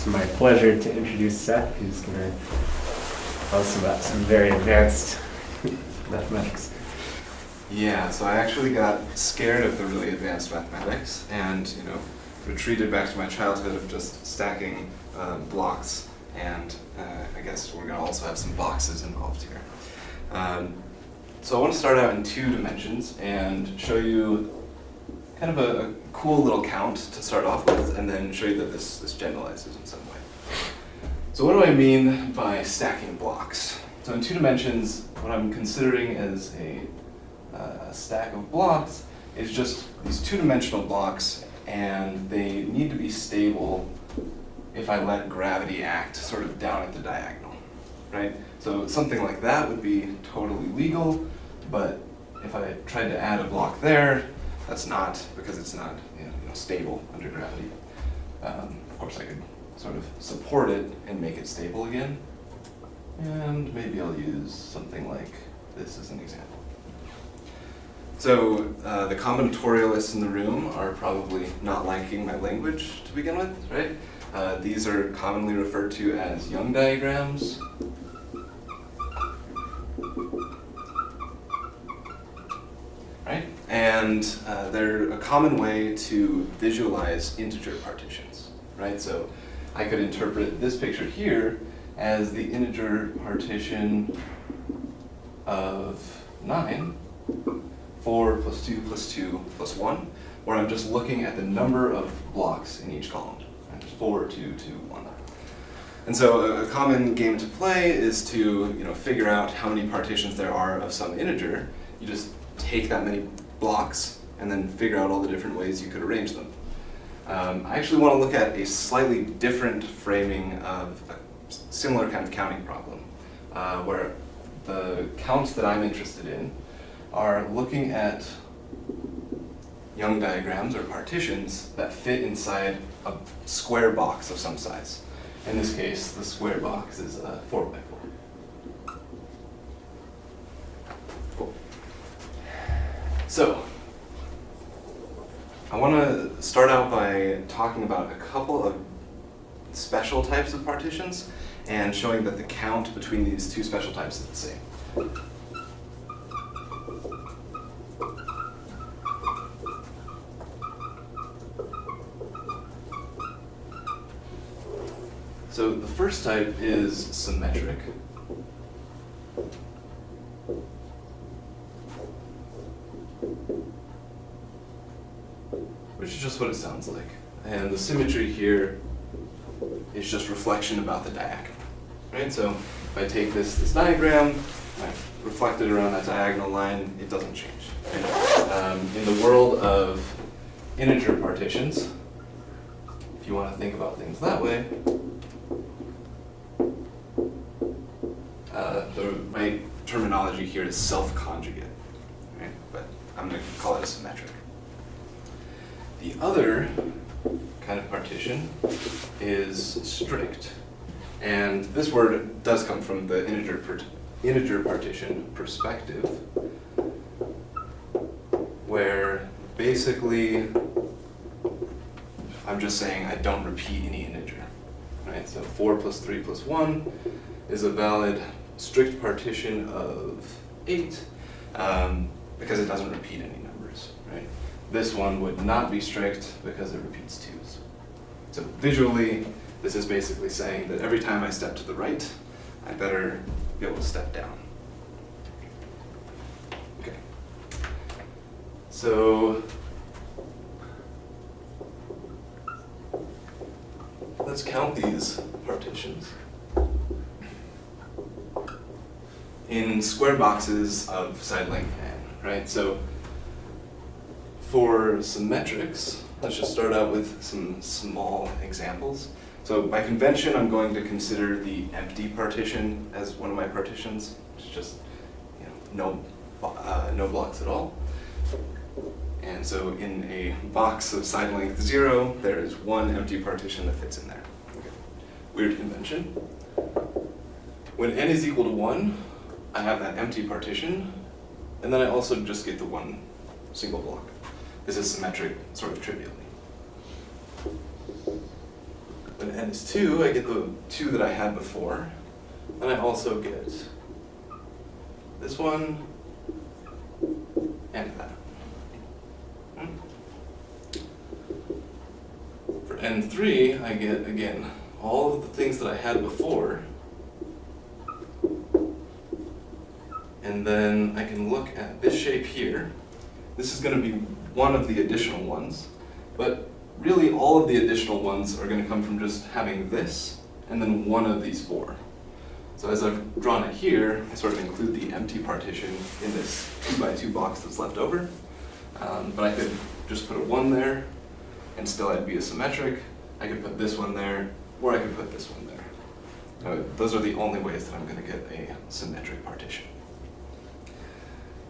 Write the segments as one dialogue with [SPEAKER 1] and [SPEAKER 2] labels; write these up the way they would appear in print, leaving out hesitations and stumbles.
[SPEAKER 1] It's my pleasure to introduce Seth, who's going to tell us about some very advanced mathematics.
[SPEAKER 2] Yeah, so I actually got scared of the really advanced mathematics and, retreated back to my childhood of just stacking blocks, and I guess we're going to also have some boxes involved here. So I want to start out in 2 dimensions and show you kind of a cool little count to start off with, and then show you that this generalizes in some way. So what do I mean by stacking blocks? So in 2 dimensions, what I'm considering as a stack of blocks is just these 2-dimensional blocks, and they need to be stable if I let gravity act sort of down at the diagonal, right? So something like that would be totally legal, but if I tried to add a block there, that's not, because it's not stable under gravity. Of course, I could sort of support it and make it stable again, and maybe I'll use something like this as an example. So the combinatorialists in the room are probably not liking my language to begin with, right? These are commonly referred to as Young diagrams. Right? And they're a common way to visualize integer partitions, right? So I could interpret this picture here as the integer partition of 9, 4 plus 2 plus 2 plus 1, where I'm just looking at the number of blocks in each column. Right? There's 4, 2, 2, 1. And so a common game to play is to figure out how many partitions there are of some integer. You just take that many blocks and then figure out all the different ways you could arrange them. I actually want to look at a slightly different framing of a similar kind of counting problem, where the counts that I'm interested in are looking at Young diagrams or partitions that fit inside a square box of some size. In this case, the square box is 4 by 4. Cool. So, I want to start out by talking about a couple of special types of partitions and showing that the count between these 2 special types is the same. So the first type is symmetric. Which is just what it sounds like. And the symmetry here is just reflection about the diagonal, right? So if I take this diagram, I reflect it around that diagonal line, it doesn't change. Right? In the world of integer partitions, if you want to think about things that way, the right terminology here is self-conjugate, right? But I'm going to call it a symmetric. The other kind of partition is strict, and this word does come from the integer partition perspective, where basically I'm just saying I don't repeat any integer, right? So 4 plus 3 plus 1 is a valid strict partition of 8 because it doesn't repeat any numbers, right? This one would not be strict because it repeats 2's. So visually, this is basically saying that every time I step to the right, I better be able to step down. Okay. So let's count these partitions in square boxes of side length n, right? So for symmetrics, let's just start out with some small examples. So by convention, I'm going to consider the empty partition as one of my partitions. It's just no blocks at all. And so in a box of side length 0, there is one empty partition that fits in there. Okay. Weird convention. When n is equal to 1, I have that empty partition, and then I also just get the one single block. This is symmetric sort of trivially. when n is 2, I get the 2 that I had before. And I also get this one and that. For n3, I get, again, all of the things that I had before. And then I can look at this shape here. This is going to be one of the additional ones. But really, all of the additional ones are going to come from just having this and then one of these 4. So as I've drawn it here, I sort of include the empty partition in this 2x2 box that's left over. But I could just put a 1 there, and still I'd be a symmetric. I could put this one there, or I could put this one there. Those are the only ways that I'm going to get a symmetric partition.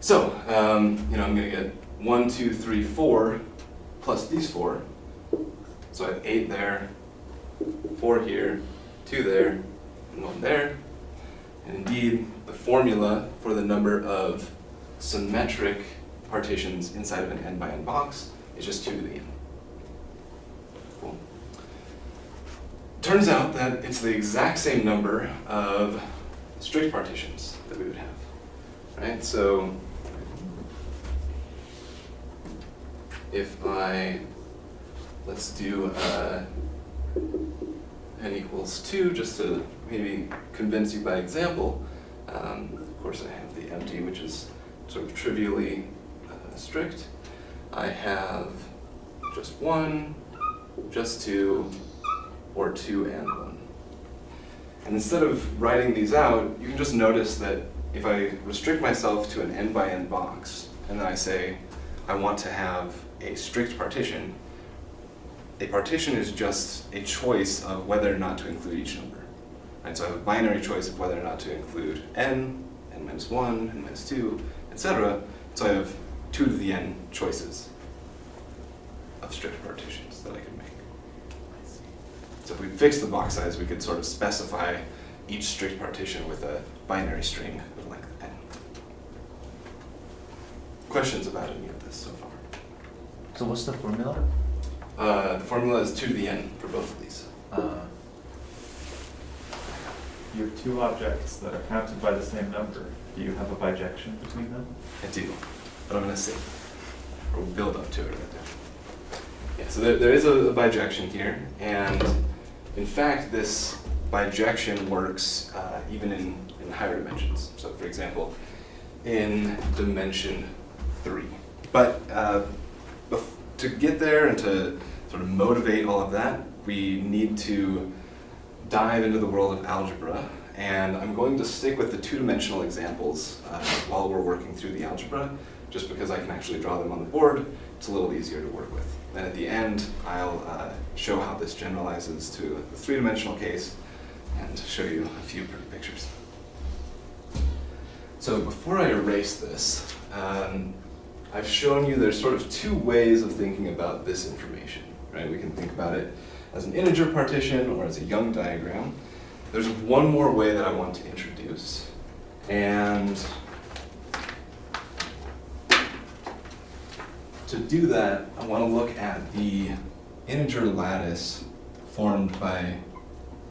[SPEAKER 2] So, I'm going to get 1, 2, 3, 4, plus these 4. So I have 8 there, 4 here, 2 there, and 1 there. And indeed, the formula for the number of symmetric partitions inside of an n by n box is just 2 to the n. Cool. Turns out that it's the exact same number of strict partitions that we would have, right? So if let's do n equals 2, just to maybe convince you by example. Of course, I have the empty, which is sort of trivially strict. I have just 1, just 2, or 2 and 1. And instead of writing these out, you can just notice that if I restrict myself to an n by n box, and then I say I want to have a strict partition, a partition is just a choice of whether or not to include each number. Right? So I have a binary choice of whether or not to include n minus 1, n minus 2, etc. So I have 2 to the n choices of strict partitions that I can make. So if we fix the box size, we could sort of specify each strict partition with a binary string of length n. Questions about any of this so far?
[SPEAKER 3] So what's the formula?
[SPEAKER 2] The formula is 2 to the n for both of these.
[SPEAKER 4] You have 2 objects that are counted by the same number. Do you have a bijection between them?
[SPEAKER 2] I do, but I'm going to see. Or we'll build up to it right there. Yeah, so there is a bijection here, and in fact, this bijection works even in higher dimensions. So for example, in dimension 3. But to get there and to sort of motivate all of that, we need to dive into the world of algebra, and I'm going to stick with the 2-dimensional examples while we're working through the algebra, just because I can actually draw them on the board. It's a little easier to work with. Then at the end, I'll show how this generalizes to the 3-dimensional case and show you a few pretty pictures. So before I erase this, I've shown you there's sort of 2 ways of thinking about this information, right? We can think about it as an integer partition or as a Young diagram. There's one more way that I want to introduce, and to do that, I want to look at the integer lattice formed by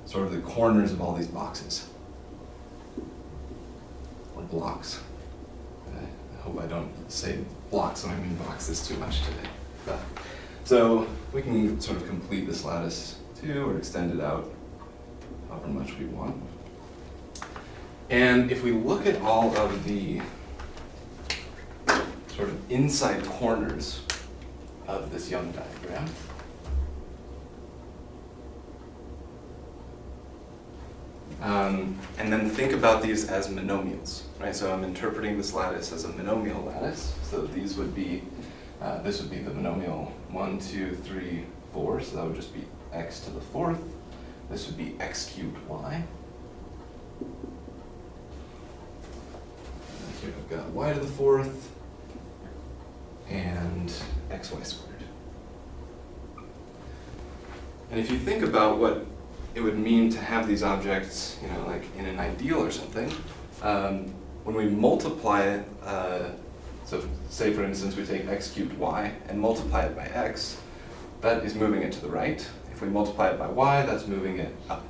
[SPEAKER 2] sort of the corners of all these boxes, or blocks. I hope I don't say blocks when I mean boxes too much today. But, so we can sort of complete this lattice too, or extend it out however much we want. And if we look at all of the sort of inside corners of this Young diagram, and then think about these as monomials, right? So I'm interpreting this lattice as a monomial lattice. So these would be, this would be the monomial 1, 2, 3, 4. So that would just be x to the 4th. This would be x cubed y. And here I've got y to the 4th and xy squared. And if you think about what it would mean to have these objects, you know, like in an ideal or something, when we multiply it, so say for instance we take x cubed y and multiply it by x, that is moving it to the right. if we multiply it by y, that's moving it up.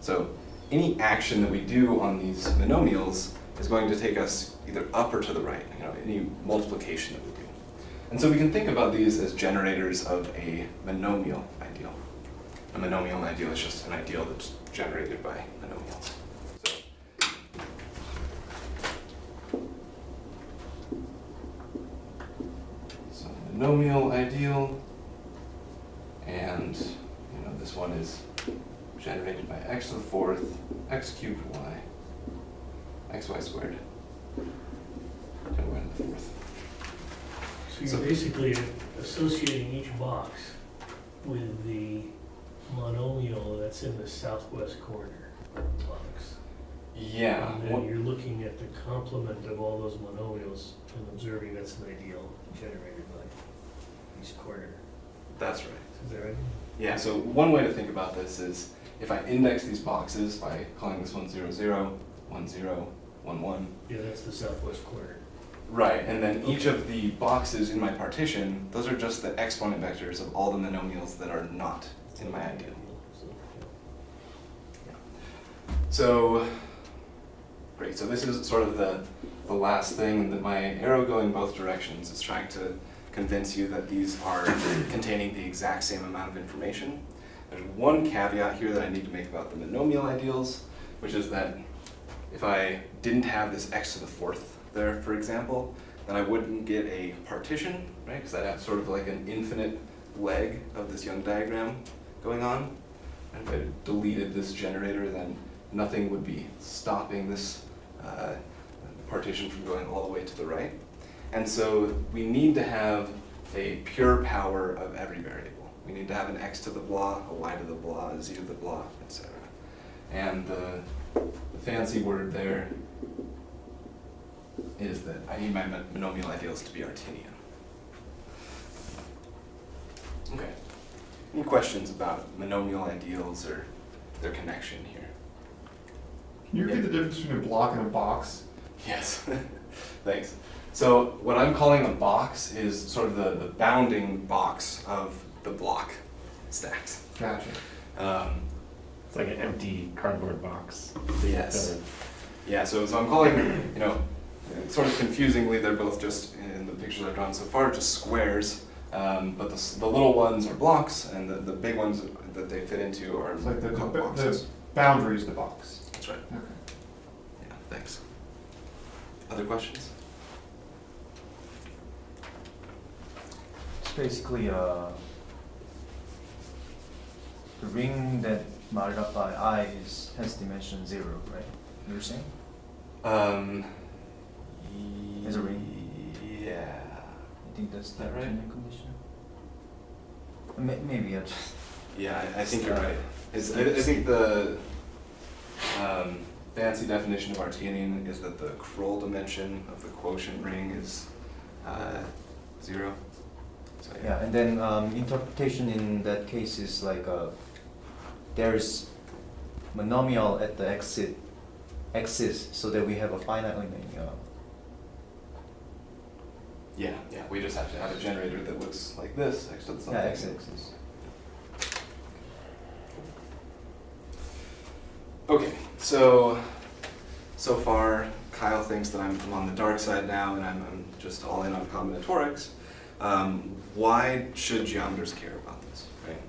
[SPEAKER 2] So any action that we do on these monomials is going to take us either up or to the right, any multiplication that we do. And so we can think about these as generators of a monomial ideal. A monomial ideal is just an ideal that's generated by monomials. So monomial ideal, and this one is generated by x to the fourth, x cubed y, xy squared, and y to the fourth.
[SPEAKER 5] So you're basically associating each box with the monomial that's in the southwest corner of the box.
[SPEAKER 2] Yeah.
[SPEAKER 5] And then you're looking at the complement of all those monomials and observing that's an ideal generated by each corner.
[SPEAKER 2] That's right.
[SPEAKER 5] Is that right?
[SPEAKER 2] Yeah, so one way to think about this is if I index these boxes by calling this one 0, 0, 1, 0, 1, 1.
[SPEAKER 5] Yeah, that's the southwest corner.
[SPEAKER 2] Right, and then each of the boxes in my partition, those are just the exponent vectors of all the monomials that are not in my ideal. So, great, so this is sort of the last thing, that my arrow going both directions is trying to convince you that these are containing the exact same amount of information. There's one caveat here that I need to make about the monomial ideals, which is that if I didn't have this x to the fourth there, for example, then I wouldn't get a partition, right? Because I'd have sort of like an infinite leg of this Young diagram going on. And if I deleted this generator, then nothing would be stopping this partition from going all the way to the right. And so we need to have a pure power of every variable. We need to have an x to the blah, a y to the blah, a z to the blah, etc. And the fancy word there is that I need my monomial ideals to be Artinian. Okay. Any questions about monomial ideals or their connection here?
[SPEAKER 6] Can you repeat the difference between a block and a box?
[SPEAKER 2] Yes. Thanks. So what I'm calling a box is sort of the bounding box of the block stacks.
[SPEAKER 6] Gotcha.
[SPEAKER 1] It's like an empty cardboard box.
[SPEAKER 2] Yes. Yeah, so I'm calling, sort of confusingly, they're both just, in the pictures I've drawn so far, just squares. But the little ones are blocks, and the big ones that they fit into are
[SPEAKER 6] It's like the
[SPEAKER 2] boxes.
[SPEAKER 6] boundary is the box.
[SPEAKER 2] That's right.
[SPEAKER 6] Okay.
[SPEAKER 2] Yeah, thanks. Other questions?
[SPEAKER 3] It's basically the ring that modded up by I has dimension 0, right? You were saying? As a ring?
[SPEAKER 2] Yeah.
[SPEAKER 3] I think that's the
[SPEAKER 2] That right?
[SPEAKER 3] general condition. Maybe I just...
[SPEAKER 2] Yeah, I think you're right. I think the fancy definition of Artinian is that the Kroll dimension of the quotient ring is 0. So,
[SPEAKER 3] Yeah, and then interpretation in that case is like there's monomial at the axis, so that we have a finite limit.
[SPEAKER 2] yeah, we just have to have a generator that looks like this, x to the something.
[SPEAKER 3] Yeah, x-axis.
[SPEAKER 2] Okay, so far Kyle thinks that I'm on the dark side now, and I'm just all in on combinatorics. Why should geometers care about this, right?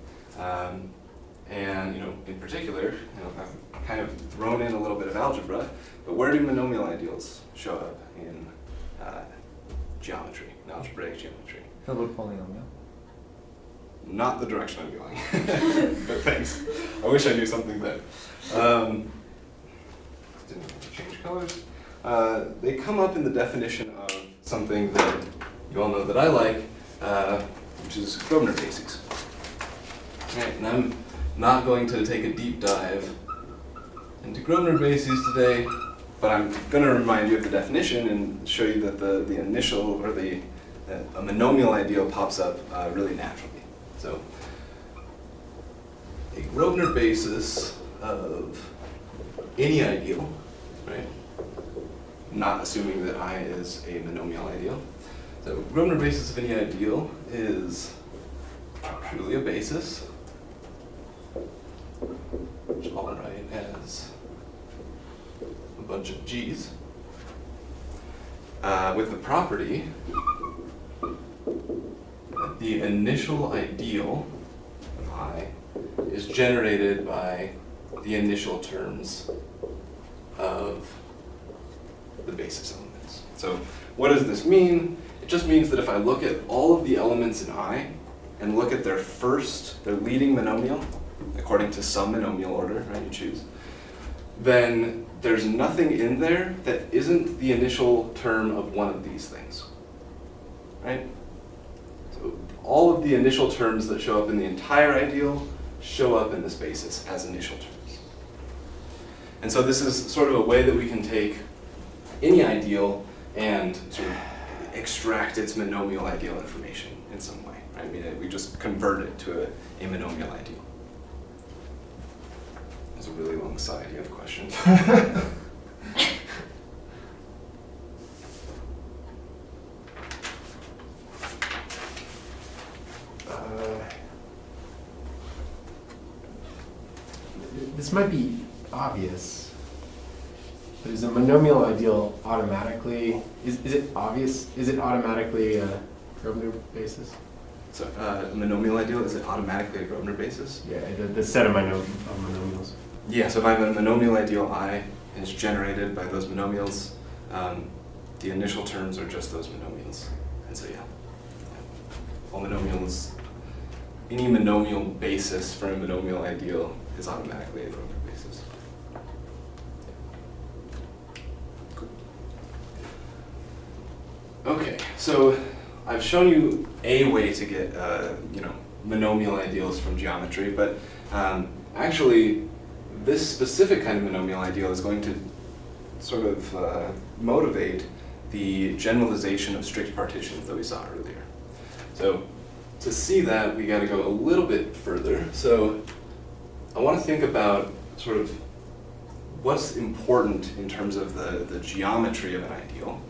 [SPEAKER 2] And in particular, I've kind of thrown in a little bit of algebra, but where do monomial ideals show up in geometry, in algebraic geometry?
[SPEAKER 3] Hilbert polynomial.
[SPEAKER 2] Not the direction I'm going, but thanks. I wish I knew something there. Didn't have to change colors. They come up in the definition of something that you all know that I like, which is Gröbner bases. Right, and I'm not going to take a deep dive into Gröbner bases today, but I'm going to remind you of the definition and show you that the initial, or a monomial ideal pops up really naturally. So, a Gröbner basis of any ideal, right? Not assuming that I is a monomial ideal. So, Gröbner basis of any ideal is truly a basis which I'll write as a bunch of g's, with the property that the initial ideal of I is generated by the initial terms of the basis elements. So what does this mean? It just means that if I look at all of the elements in I and look at their leading monomial, according to some monomial order, right, you choose, then there's nothing in there that isn't the initial term of one of these things, right? So all of the initial terms that show up in the entire ideal show up in this basis as initial terms. And so this is sort of a way that we can take any ideal and sort of extract its monomial ideal information in some way, right? I mean, we just convert it to a monomial ideal. That's a really long side. You have questions?
[SPEAKER 1] This might be obvious, but is a monomial ideal automatically, is it obvious? Is it automatically a Gröbner basis?
[SPEAKER 2] So a monomial ideal, is it automatically a Gröbner basis?
[SPEAKER 1] Yeah, the set of monomials.
[SPEAKER 2] Yeah, so if I have a monomial ideal I and it's generated by those monomials, the initial terms are just those monomials. And so yeah, all monomials, any monomial basis for a monomial ideal is automatically a Gröbner basis. Cool. Okay, so I've shown you a way to get monomial ideals from geometry, but actually this specific kind of monomial ideal is going to sort of motivate the generalization of strict partitions that we saw earlier. So to see that, we got to go a little bit further. So I want to think about sort of what's important in terms of the geometry of an ideal.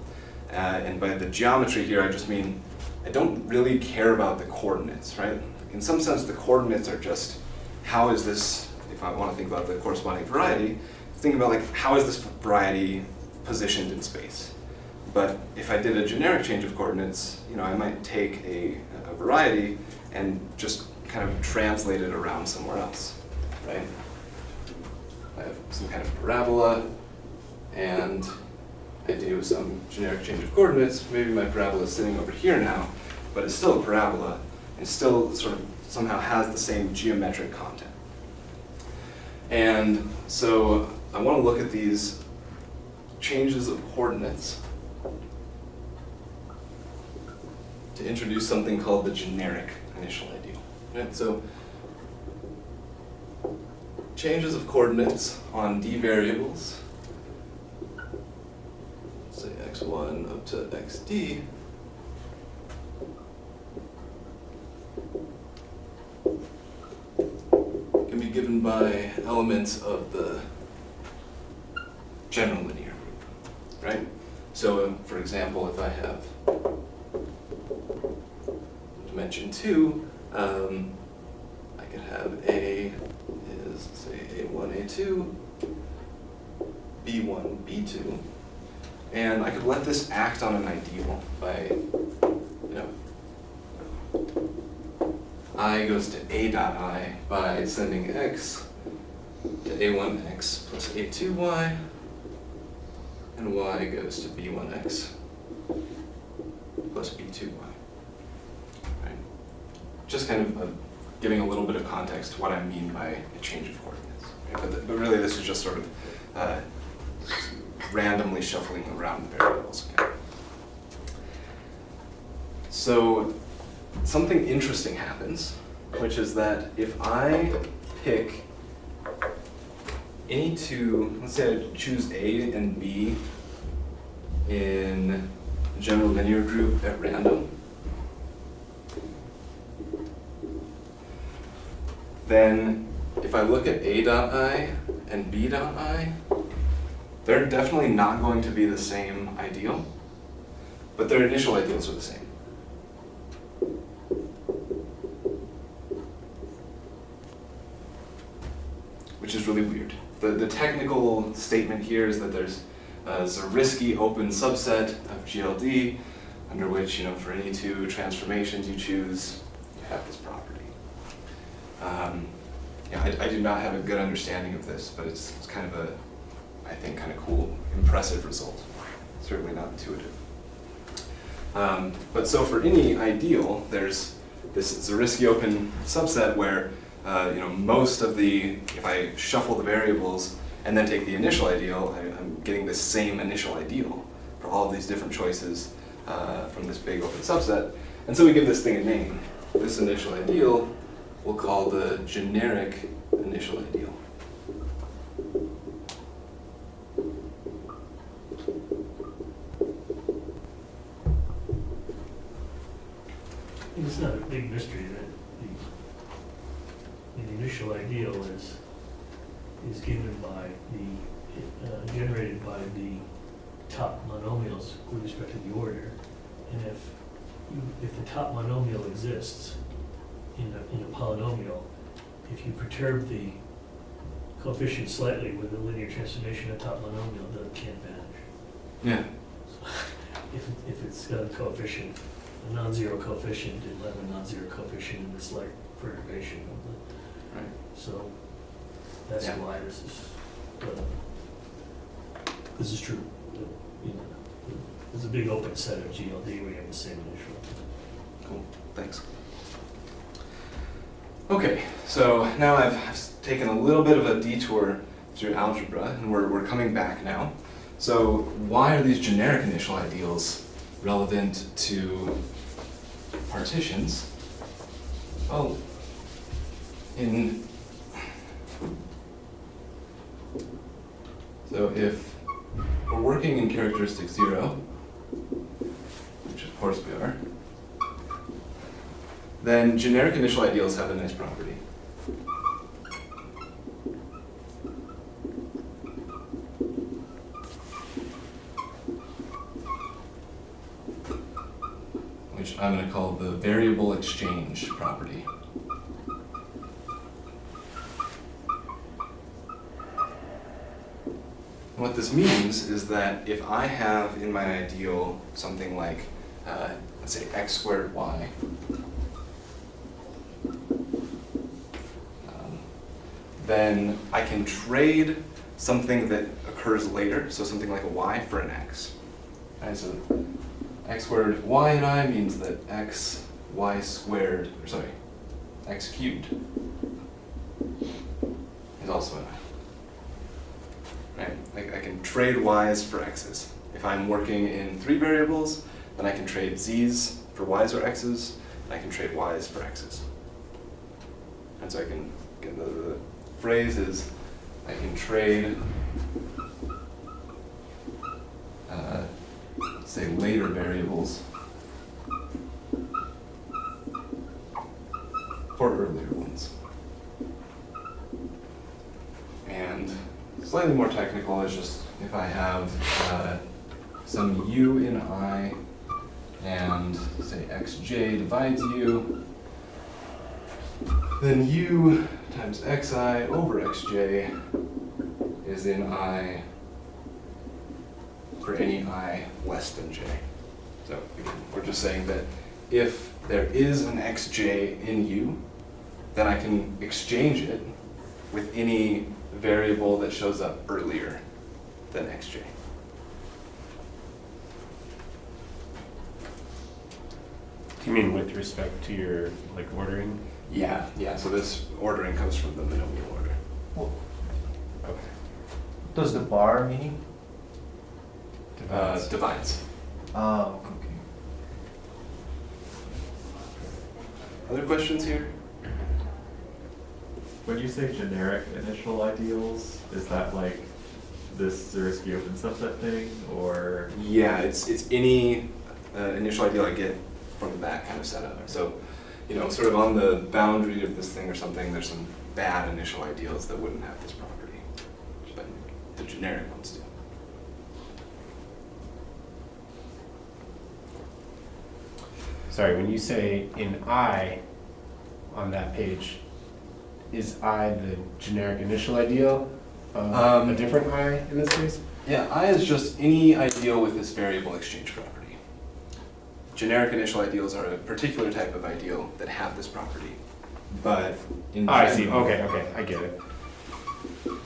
[SPEAKER 2] And by the geometry here, I just mean I don't really care about the coordinates, right? In some sense, the coordinates are just how is this, if I want to think about the corresponding variety, think about like how is this variety positioned in space. But if I did a generic change of coordinates, I might take a variety and just kind of translate it around somewhere else, right? I have some kind of parabola, and I do some generic change of coordinates. Maybe my parabola is sitting over here now, but it's still a parabola, and still sort of somehow has the same geometric content. And so I want to look at these changes of coordinates to introduce something called the generic initial ideal. Right? So changes of coordinates on d variables, say x1 up to xd, can be given by elements of the general linear group, right? So for example, if I have dimension 2, I could have A is, say, A1, A2, B1, B2, and I could let this act on an ideal by, I goes to A dot I by sending x to A1x plus A2y, and y goes to B1x plus B2y. Right? Just kind of giving a little bit of context to what I mean by a change of coordinates. Right? But really this is just sort of randomly shuffling around the variables. Okay? So something interesting happens, which is that if I pick any two, let's say I choose A and B in a general linear group at random, then if I look at A dot I and B dot I, they're definitely not going to be the same ideal, but their initial ideals are the same. is really weird. The technical statement here is that there's a Zariski open subset of GLD under which, you know, for any two transformations you choose, you have this property. Yeah, I do not have a good understanding of this, but it's kind of a, I think, kind of cool, impressive result. Certainly not intuitive. But so for any ideal, there's this Zariski open subset where you know, most of the, if I shuffle the variables and then take the initial ideal, I'm getting the same initial ideal for all of these different choices from this big open subset. And so we give this thing a name. This initial ideal we'll call the generic initial ideal.
[SPEAKER 5] It's not a big mystery that the initial ideal is given by the, generated by the top monomials with respect to the order. And if the top monomial exists in a polynomial, if you perturb the coefficient slightly with a linear transformation of top monomial, then it can't vanish.
[SPEAKER 2] Yeah.
[SPEAKER 5] So if it's got a coefficient, a non-zero coefficient, it'll have a non-zero coefficient in this like perturbation of the.
[SPEAKER 2] Right.
[SPEAKER 5] So that's
[SPEAKER 2] Yeah.
[SPEAKER 5] why this is true. You know, there's a big open set of GLD where you have the same initial.
[SPEAKER 2] Cool, thanks. Okay, so now I've taken a little bit of a detour through algebra, and we're coming back now. So why are these generic initial ideals relevant to partitions? Well, so if we're working in characteristic 0, which of course we are, then generic initial ideals have a nice property. Which I'm going to call the variable exchange property. And what this means is that if I have in my ideal something like, let's say, x squared y, then I can trade something that occurs later, so something like a y for an x. Right, so x squared y and I means that x y squared, or sorry, x cubed is also an I. Right? I can trade y's for x's. If I'm working in 3 variables, then I can trade z's for y's or x's, and I can trade y's for x's. And so I can get the phrase is I can trade say later variables for earlier ones. And slightly more technical is just if I have some u in I and say xj divides u, then u times xi over xj is in I for any I less than j. So again, we're just saying that if there is an xj in u, then I can exchange it with any variable that shows up earlier than xj.
[SPEAKER 1] You mean with respect to your ordering?
[SPEAKER 2] Yeah, so this ordering comes from the monomial order.
[SPEAKER 3] Well,
[SPEAKER 1] Okay.
[SPEAKER 3] does the bar meaning?
[SPEAKER 2] Divides.
[SPEAKER 3] Oh, okay.
[SPEAKER 2] Other questions here?
[SPEAKER 4] When you say generic initial ideals, is that like this Zariski open subset thing, or?
[SPEAKER 2] Yeah, it's any initial ideal I get from that kind of setup. So, you know, sort of on the boundary of this thing or something, there's some bad initial ideals that wouldn't have this property, but the generic ones do.
[SPEAKER 1] Sorry, when you say in I on that page, is I the generic initial ideal of a different I in this case?
[SPEAKER 2] Yeah, I is just any ideal with this variable exchange property. Generic initial ideals are a particular type of ideal that have this property. But in
[SPEAKER 1] I see.
[SPEAKER 2] general-
[SPEAKER 1] Okay, I get it.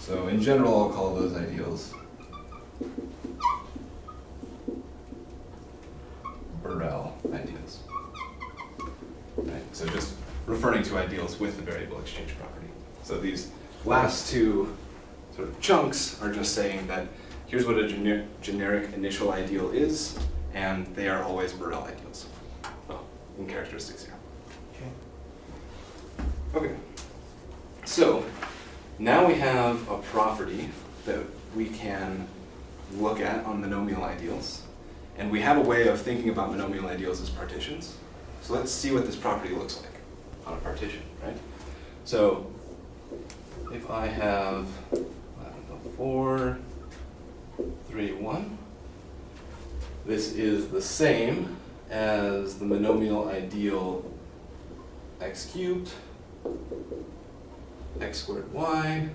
[SPEAKER 2] So in general, I'll call those ideals Borel ideals. Right? So just referring to ideals with the variable exchange property. So these last two sort of chunks are just saying that here's what a generic initial ideal is, and they are always Borel ideals. Well, in characteristics here. Okay. So now we have a property that we can look at on monomial ideals, and we have a way of thinking about monomial ideals as partitions. So let's see what this property looks like on a partition, right? So if I have, I don't know, 4, 3, 1, this is the same as the monomial ideal x cubed, x squared y,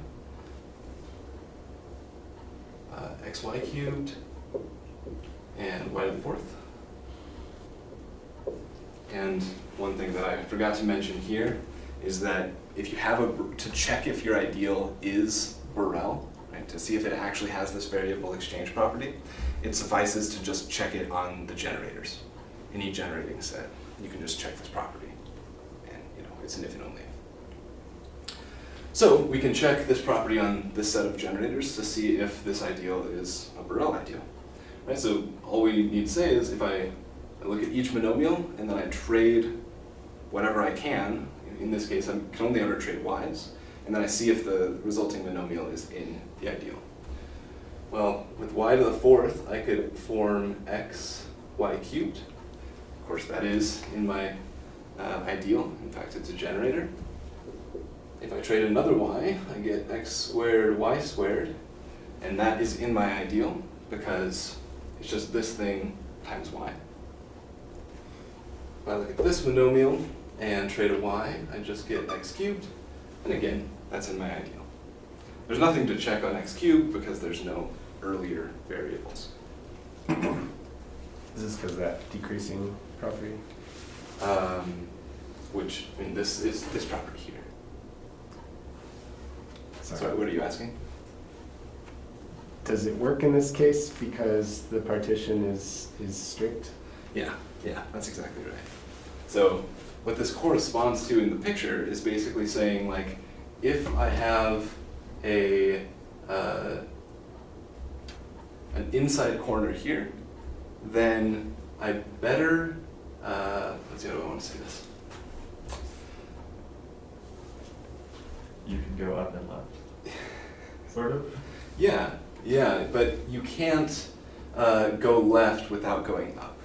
[SPEAKER 2] xy cubed, and y to the fourth. And one thing that I forgot to mention here is that if you have to check if your ideal is Borel, right, to see if it actually has this variable exchange property, it suffices to just check it on the generators. Any generating set, you can just check this property, and it's an if and only if. So we can check this property on this set of generators to see if this ideal is a Borel ideal. Right? So all we need to say is if I look at each monomial and then I trade whatever I can, in this case I can only ever trade y's, and then I see if the resulting monomial is in the ideal. Well, with y to the fourth, I could form x y cubed. Of course, that is in my ideal. In fact, it's a generator. If I trade another y, I get x squared y squared, and that is in my ideal because it's just this thing times y. If I look at this monomial and trade a y, I just get x cubed, and again, that's in my ideal. There's nothing to check on x cubed because there's no earlier variables.
[SPEAKER 1] Is this because of that decreasing property?
[SPEAKER 2] Which, I mean, this is this property here.
[SPEAKER 1] Sorry.
[SPEAKER 2] Sorry, what are you asking?
[SPEAKER 1] Does it work in this case because the partition is strict?
[SPEAKER 2] Yeah, that's exactly right. So what this corresponds to in the picture is basically saying, like, if I have an inside corner here, then I better, let's see how do I want to say this?
[SPEAKER 4] You can go up and left, sort of.
[SPEAKER 2] Yeah, but you can't go left without going up,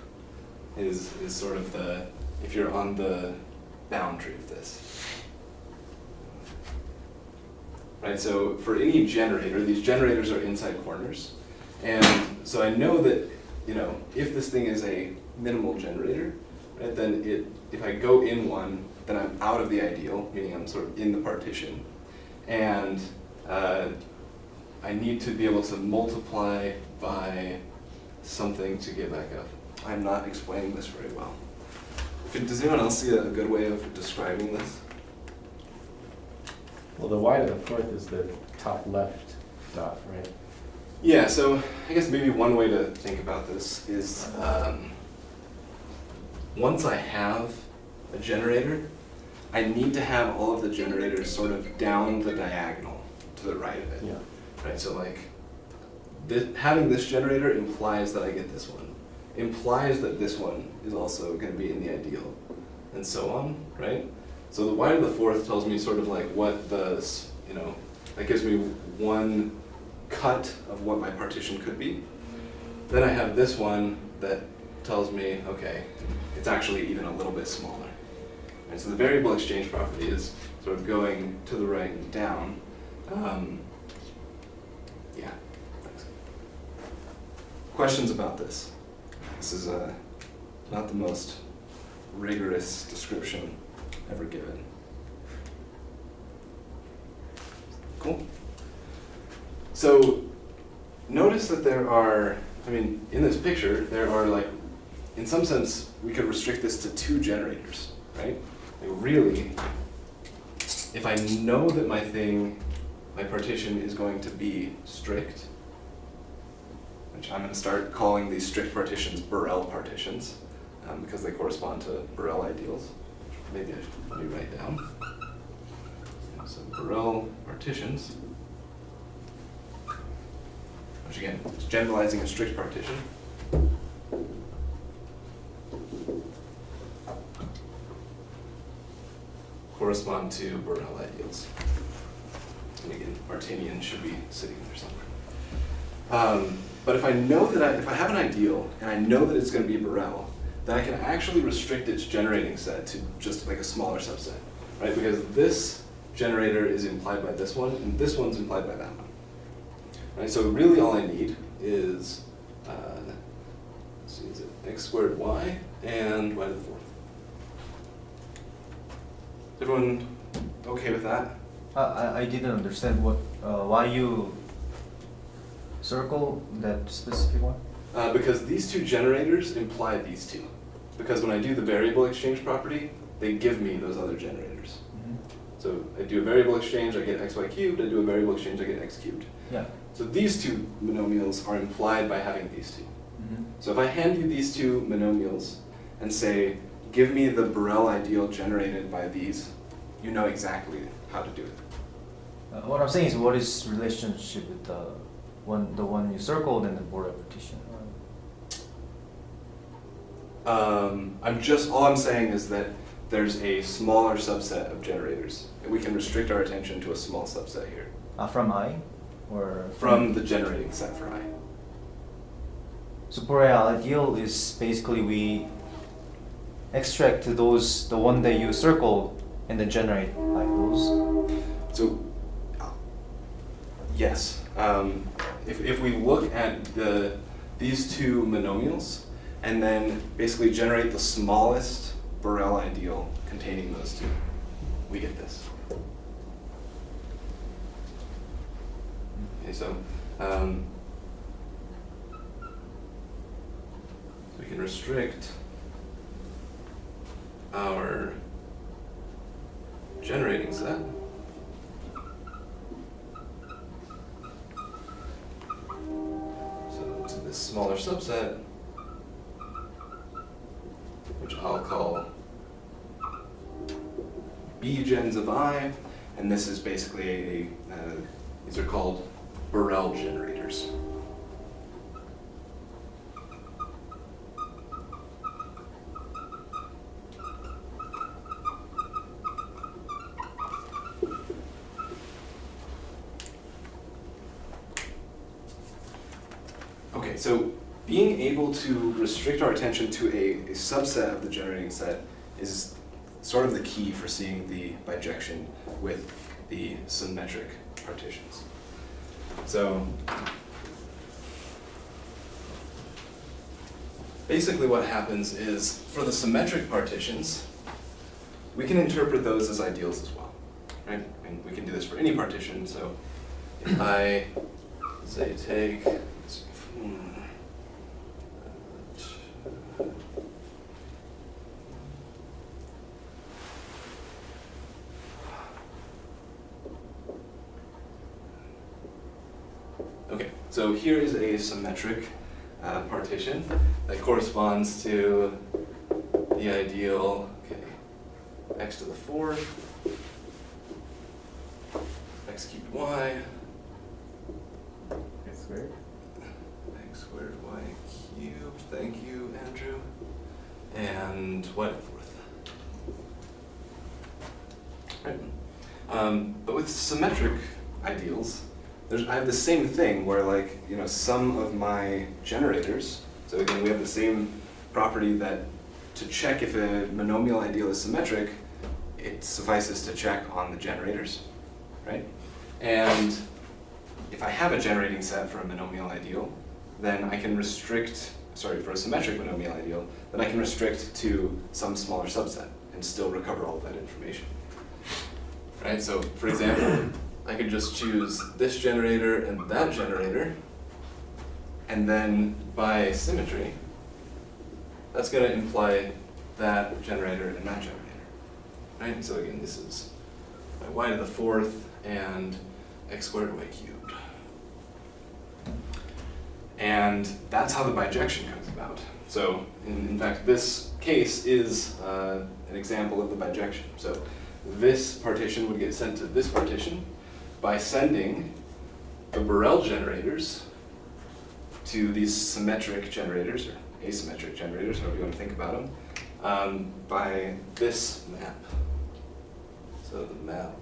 [SPEAKER 2] is sort of the, if you're on the boundary of this. Right, so for any generator, these generators are inside corners, and so I know that, if this thing is a minimal generator, right, then if I go in one, then I'm out of the ideal, meaning I'm sort of in the partition, and I need to be able to multiply by something to get back up. I'm not explaining this very well. Does anyone else see a good way of describing this?
[SPEAKER 1] Well, the y to the fourth is the top left dot, right?
[SPEAKER 2] Yeah, so I guess maybe one way to think about this is once I have a generator, I need to have all of the generators sort of down the diagonal to the right of it.
[SPEAKER 1] Yeah.
[SPEAKER 2] Right, so like having this generator implies that I get this one, implies that this one is also going to be in the ideal, and so on, right? So the y to the fourth tells me sort of like what the, that gives me one cut of what my partition could be. Then I have this one that tells me, okay, it's actually even a little bit smaller. And so the variable exchange property is sort of going to the right and down. Yeah, thanks. Questions about this? This is not the most rigorous description ever given. So notice that there are, I mean, in this picture, there are like, in some sense, we could restrict this to two generators, right? Like really, if I know that my partition is going to be strict, which I'm going to start calling these strict partitions Borel partitions, because they correspond to Borel ideals. Maybe I should rewrite down. So Borel partitions, which again, is generalizing a strict partition. Correspond to Borel ideals. And again, Martinian should be sitting there somewhere. But if I know that if I have an ideal and I know that it's going to be Borel, then I can actually restrict its generating set to just like a smaller subset, right? Because this generator is implied by this one, and this one's implied by that one. Right? So really all I need is, let's see, is it x squared y and y to the fourth. Is everyone okay with that?
[SPEAKER 3] I didn't understand why you circle that specific one.
[SPEAKER 2] Because these two generators imply these two. Because when I do the variable exchange property, they give me those other generators.
[SPEAKER 3] Mm-hmm.
[SPEAKER 2] So I do a variable exchange, I get xy cubed. I do a variable exchange, I get x cubed.
[SPEAKER 3] Yeah.
[SPEAKER 2] So these two monomials are implied by having these two.
[SPEAKER 3] Mm-hmm.
[SPEAKER 2] So if I hand you these two monomials and say, give me the Borel ideal generated by these, you know exactly how to do it.
[SPEAKER 3] What I'm saying is, what is relationship with the one you circled and the Borel partition?
[SPEAKER 2] All I'm saying is that there's a smaller subset of generators, and we can restrict our attention to a small subset here.
[SPEAKER 3] From I, or
[SPEAKER 2] From the generating set for I.
[SPEAKER 3] So Borel ideal is basically we extract the one that you circle and then generate like those.
[SPEAKER 2] So, yes. If we look at these two monomials and then basically generate the smallest Borel ideal containing those two, we get this. Okay, so we can restrict our generating set to this smaller subset, which I'll call Bijection of I, and this is basically these are called Borel generators. Okay, so being able to restrict our attention to a subset of the generating set is sort of the key for seeing the bijection with the symmetric partitions. So basically what happens is, for the symmetric partitions, we can interpret those as ideals as well, right? And we can do this for any partition. So if I say take, okay, so here is a symmetric partition that corresponds to the ideal, okay, x to the fourth, x cubed y,
[SPEAKER 4] X squared?
[SPEAKER 2] x squared y cubed, thank you, Andrew, and y to the fourth. Right. But with symmetric ideals, I have the same thing where, like, you know, some of my generators, so again, we have the same property that to check if a monomial ideal is symmetric, it suffices to check on the generators, right? And if I have a generating set for a monomial ideal, then I can restrict, for a symmetric monomial ideal, then I can restrict to some smaller subset and still recover all that information. Right, so for example, I could just choose this generator and that generator, and then by symmetry, that's going to imply that generator and that generator. Right? So again, this is my y to the fourth and x squared y cubed. And that's how the bijection comes about. So in fact, this case is an example of the bijection. So this partition would get sent to this partition by sending the Borel generators to these symmetric generators, or asymmetric generators, however you want to think about them, by this map. So the map.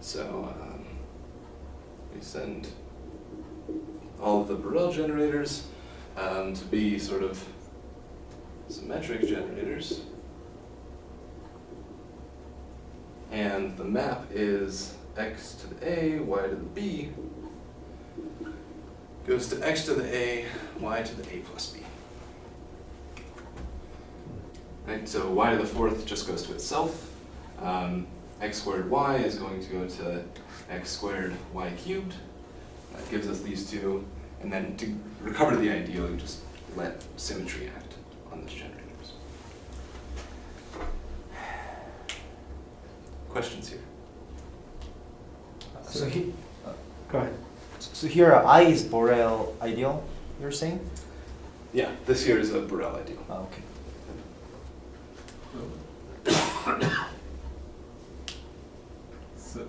[SPEAKER 2] So we send all of the Borel generators to be sort of symmetric generators. And the map is x to the a, y to the b, goes to x to the a, y to the a plus b. Right, so y to the fourth just goes to itself. X squared y is going to go to x squared y cubed. That gives us these two. And then to recover the ideal, you just let symmetry act on those generators. Questions here?
[SPEAKER 3] So he,
[SPEAKER 1] Go ahead.
[SPEAKER 3] so here I is Borel ideal, you're saying?
[SPEAKER 2] Yeah, this here is a Borel ideal.
[SPEAKER 3] Oh, okay.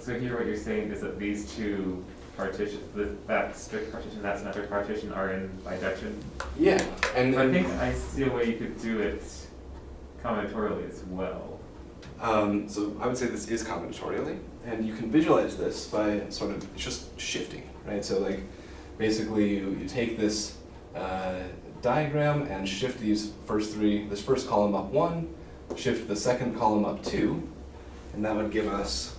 [SPEAKER 4] So here what you're saying is that these two partitions, that strict partition, that symmetric partition are in bijection?
[SPEAKER 2] Yeah, and
[SPEAKER 4] I think I see a way you could do it combinatorially as well.
[SPEAKER 2] So I would say this is combinatorially, and you can visualize this by sort of just shifting, right? So like basically you take this diagram and shift these first three, this first column up 1, shift the second column up 2, and that would give us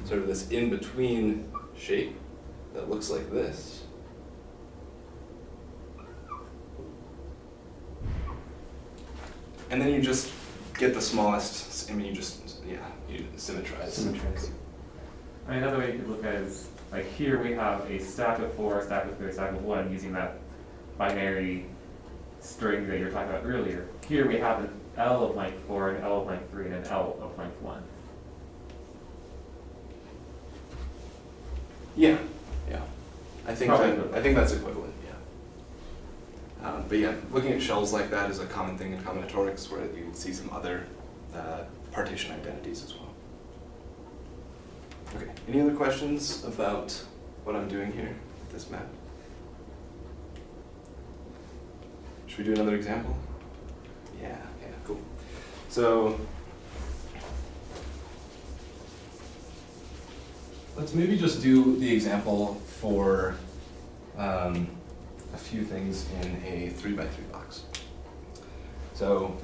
[SPEAKER 2] sort of this in-between shape that looks like this. And then you just get the smallest, I mean, you symmetrize.
[SPEAKER 1] Symmetrize.
[SPEAKER 4] I mean, another way you could look at it is, like here we have a stack of 4, a stack of 3, a stack of 1, using that binary string that you were talking about earlier. Here we have an L of length 4, an L of length 3, and an L of length 1.
[SPEAKER 2] Yeah, yeah. I think
[SPEAKER 4] Probably
[SPEAKER 2] that,
[SPEAKER 4] equivalent.
[SPEAKER 2] I think that's equivalent, yeah. But yeah, looking at shells like that is a common thing in combinatorics where you can see some other partition identities as well. Okay, any other questions about what I'm doing here with this map? Should we do another example? Yeah, cool. So let's maybe just do the example for a few things in a 3x3 box. So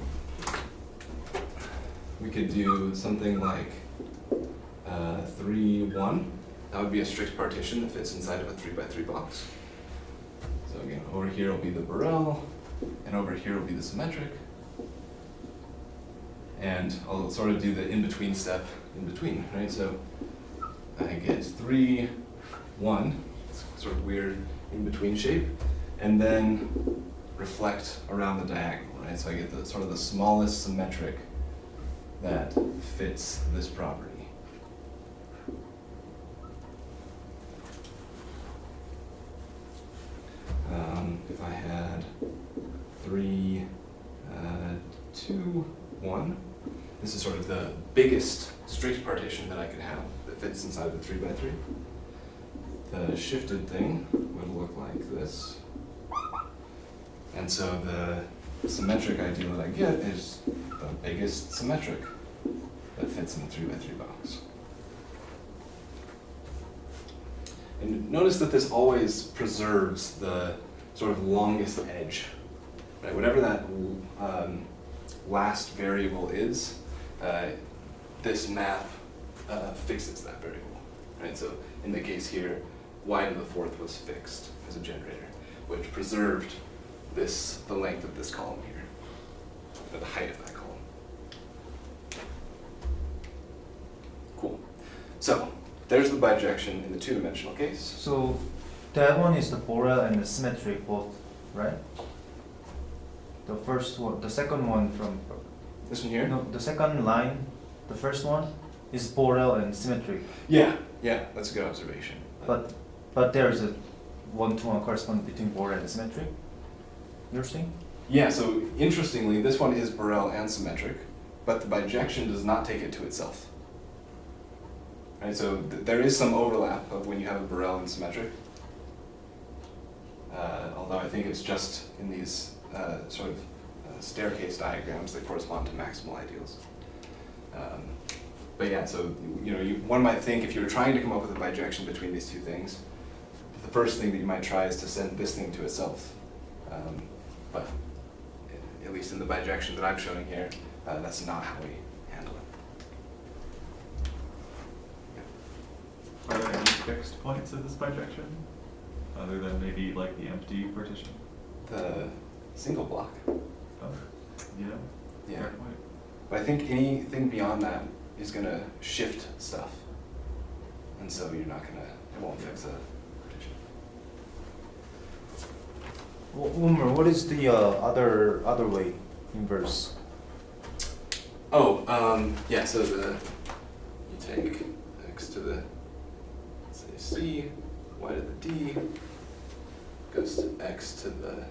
[SPEAKER 2] we could do something like 3, 1. That would be a strict partition that fits inside of a 3x3 box. So again, over here will be the Borel, and over here will be the symmetric. And I'll sort of do the in-between step in between, right? So I get 3, 1, it's sort of weird in-between shape, and then reflect around the diagonal, right? So I get the sort of the smallest symmetric that fits this property. If I had 3, 2, 1, this is sort of the biggest strict partition that I could have that fits inside the 3x3. The shifted thing would look like this. And so the symmetric ideal that I get is the biggest symmetric that fits in the 3x3 box. And notice that this always preserves the sort of longest edge, right? Whatever that last variable is, this map fixes that variable, right? So in the case here, y to the fourth was fixed as a generator, which preserved the length of this column here. the height of that column. Cool. So there's the bijection in the two-dimensional case.
[SPEAKER 3] So that one is the Borel and the symmetric both, right? The first one, the second one from,
[SPEAKER 2] This one here?
[SPEAKER 3] no, the second line, the first one is Borel and symmetric.
[SPEAKER 2] Yeah, that's a good observation.
[SPEAKER 3] But there's a one-to-one correspondence between Borel and symmetric. You're saying?
[SPEAKER 2] Yeah, so interestingly, this one is Borel and symmetric, but the bijection does not take it to itself. Right, so there is some overlap of when you have a Borel and symmetric, although I think it's just in these sort of staircase diagrams that correspond to maximal ideals. But yeah, so one might think if you were trying to come up with a bijection between these two things, the first thing that you might try is to send this thing to itself. But at least in the bijection that I'm showing here, that's not how we handle it.
[SPEAKER 7] Are there any fixed points of this bijection, other than maybe like the empty partition?
[SPEAKER 2] The single block.
[SPEAKER 7] Oh, yeah.
[SPEAKER 2] Yeah.
[SPEAKER 7] Fair point.
[SPEAKER 2] But I think anything beyond that is going to shift stuff. And so it won't fix a partition.
[SPEAKER 3] Umar, what is the other way, inverse?
[SPEAKER 2] Oh, yeah, so you take x to the, say, c, y to the d, goes to x to the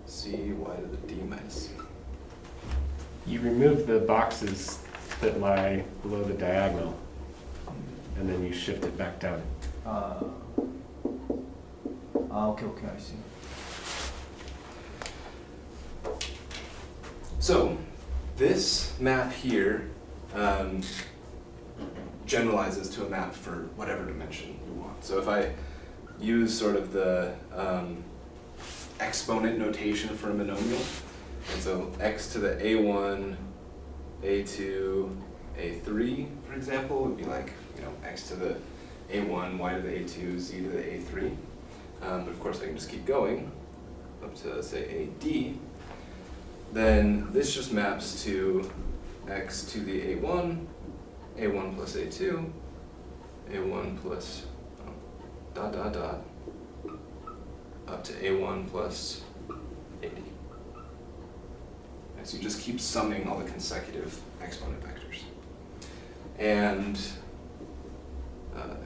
[SPEAKER 2] c, y to the d minus c.
[SPEAKER 1] You remove the boxes that lie below the diagonal, and then you shift it back down.
[SPEAKER 3] Okay, I see.
[SPEAKER 2] So this map here generalizes to a map for whatever dimension you want. So if I use sort of the exponent notation for a monomial, and so x to the a1, a2, a3, for example, would be like x to the a1, y to the a2, z to the a3. But of course I can just keep going up to, say, AD. Then this just maps to x to the a1, a1 plus a2, a1 plus dot dot dot, up to a1 plus ad. And so you just keep summing all the consecutive exponent vectors. And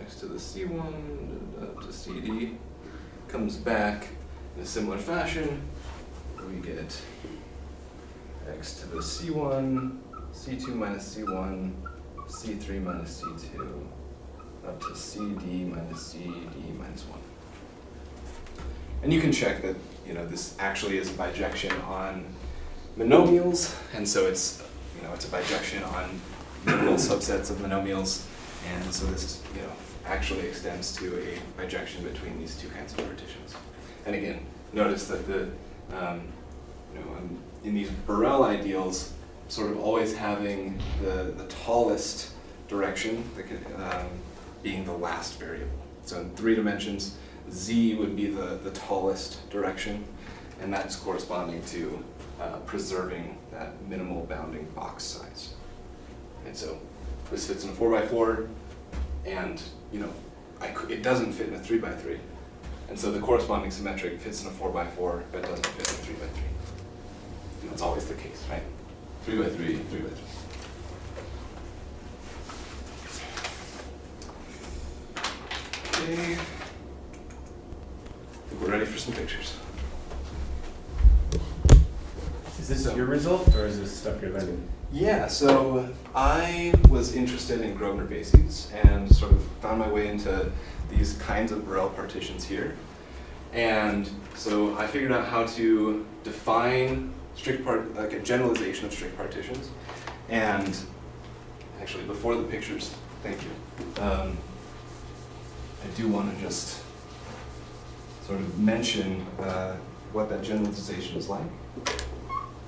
[SPEAKER 2] x to the c1 up to cd comes back in a similar fashion. We get x to the c1, c2 minus c1, c3 minus c2, up to cd minus cd minus 1. And you can check that this actually is a bijection on monomials, and so it's it's a bijection on minimal subsets of monomials, and so this actually extends to a bijection between these two kinds of partitions. And again, notice that the in these Borel ideals, sort of always having the tallest direction being the last variable. So in 3 dimensions, z would be the tallest direction, and that's corresponding to preserving that minimal bounding box size. And so this fits in a 4x4, and it doesn't fit in a 3x3, and so the corresponding symmetric fits in a 4x4, but doesn't fit in a 3x3. That's always the case, right? 3x3, 3x3. Okay. I think we're ready for some pictures.
[SPEAKER 1] Is this your result, or is this stuff you're learning?
[SPEAKER 2] Yeah, so I was interested in Gröbner bases and sort of found my way into these kinds of Borel partitions here. And so I figured out how to define like a generalization of strict partitions. And actually, before the pictures, thank you, I do want to just sort of mention what that generalization is like.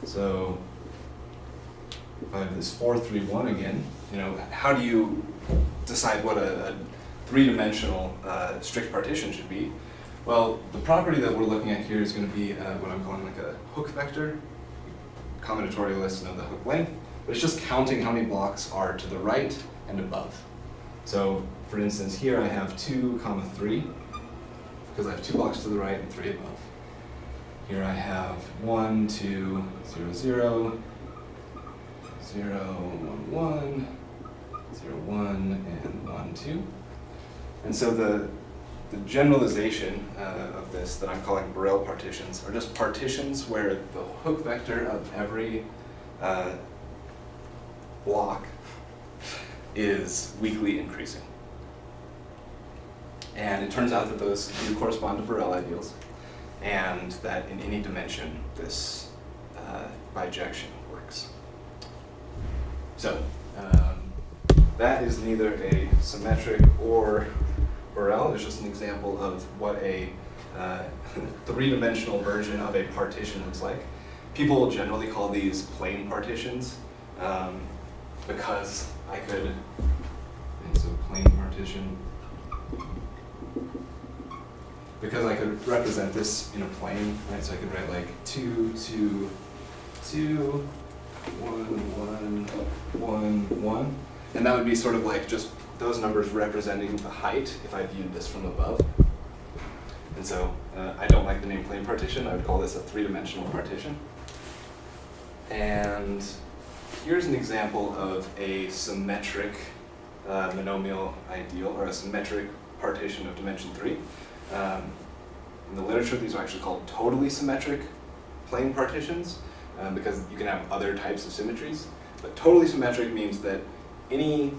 [SPEAKER 2] So if I have this 4-3-1 again, how do you decide what a 3-dimensional strict partition should be? Well, the property that we're looking at here is going to be what I'm calling like a hook vector. combinatorialists know the hook length, but it's just counting how many blocks are to the right and above. So for instance, here I have 2, 3, because I have 2 blocks to the right and 3 above. Here I have 1, 2, 0, 0, 0, 1, 1, 0, 1, and 1, 2. And so the generalization of this that I'm calling Borel partitions are just partitions where the hook vector of every block is weakly increasing. And it turns out that those do correspond to Borel ideals, and that in any dimension this bijection works. So that is neither a symmetric or Borel. It's just an example of what a three-dimensional version of a partition looks like. People will generally call these plane partitions because I could, and so plane partition, because I could represent this in a plane, right? So I could write like 2, 2, 2, 1, 1, 1, 1. And that would be sort of like just those numbers representing the height if I viewed this from above. And so I don't like the name plane partition. I would call this a three-dimensional partition. And here's an example of a symmetric monomial ideal, or a symmetric partition of dimension 3. In the literature, these are actually called totally symmetric plane partitions because you can have other types of symmetries. But totally symmetric means that any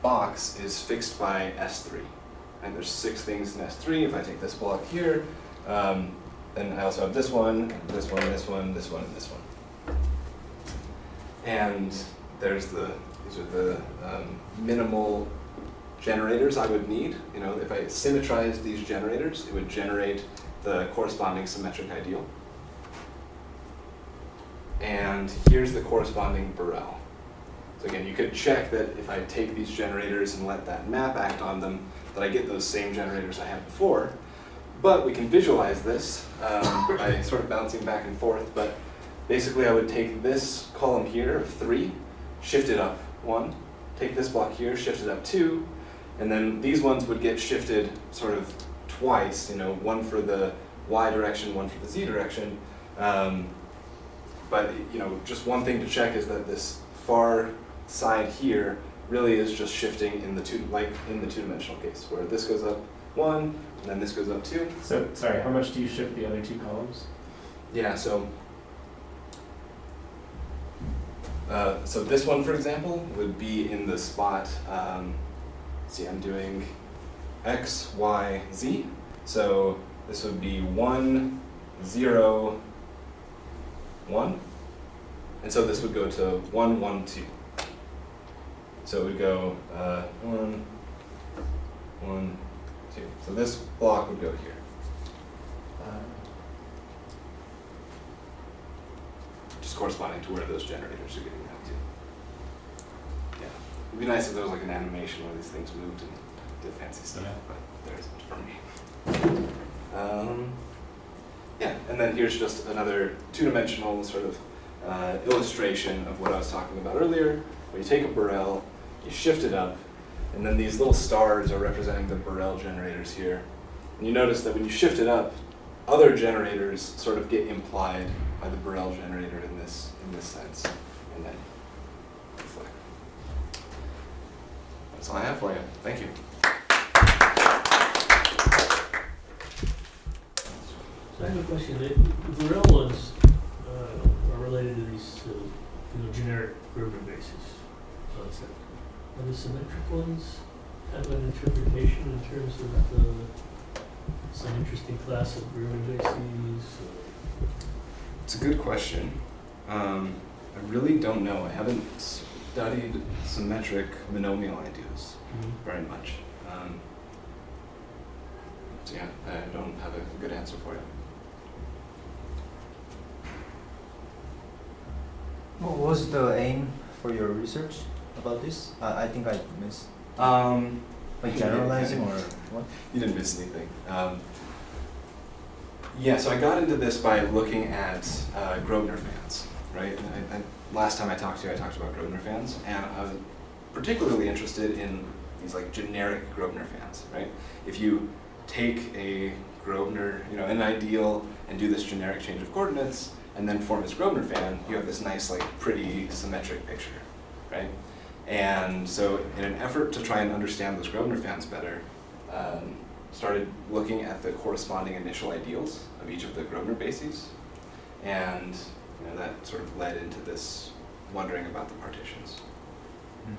[SPEAKER 2] box is fixed by S3. And there's 6 things in S3. If I take this block here, then I also have this one, this one, this one, this one, and this one. And there's these are the minimal generators I would need. You know, if I symmetrize these generators, it would generate the corresponding symmetric ideal. And here's the corresponding Borel. So again, you could check that if I take these generators and let that map act on them, that I get those same generators I had before. But we can visualize this by sort of bouncing back and forth. But basically, I would take this column here of 3, shift it up 1, take this block here, shift it up 2, and then these ones would get shifted sort of twice, you know, one for the y direction, one for the z direction. But you know, just one thing to check is that this far side here really is just shifting in the two-dimensional case, where this goes up 1, and then this goes up 2.
[SPEAKER 1] So, sorry, how much do you shift the other 2 columns?
[SPEAKER 2] Yeah, so this one, for example, would be in the spot, see, I'm doing x, y, z. So this would be 1, 0, 1. And so this would go to 1, 1, 2. So it would go 1, 1, 2. So this block would go here. Just corresponding to where those generators are getting out to. Yeah. It'd be nice if there was like an animation where these things moved and did fancy stuff,
[SPEAKER 1] Yeah.
[SPEAKER 2] but there isn't for me. Yeah, and then here's just another two-dimensional sort of illustration of what I was talking about earlier, where you take a Borel, you shift it up, and then these little stars are representing the Borel generators here. And you notice that when you shift it up, other generators sort of get implied by the Borel generator in this sense, and then reflect. That's all I have for you. Thank you.
[SPEAKER 5] So I have a question. The Borel ones are related to these generic Gröbner basis concept. And the symmetric ones have an interpretation in terms of some interesting class of Gröbner bases.
[SPEAKER 2] It's a good question. I really don't know. I haven't studied symmetric monomial ideas very much. So yeah, I don't have a good answer for you.
[SPEAKER 3] What was the aim for your research about this? I think I missed. Like generalizing or what?
[SPEAKER 2] You didn't miss anything. Yeah, so I got into this by looking at Gröbner fans. right? And last time I talked to you, I talked about Gröbner fans, and I was particularly interested in these like generic Gröbner fans, right? If you take a Gröbner, an ideal, and do this generic change of coordinates, and then form this Gröbner fan, you have this nice, like, pretty symmetric picture, right? And so, in an effort to try and understand those Gröbner fans better, started looking at the corresponding initial ideals of each of the Gröbner bases, and that sort of led into this wondering about the partitions.
[SPEAKER 3] Mm.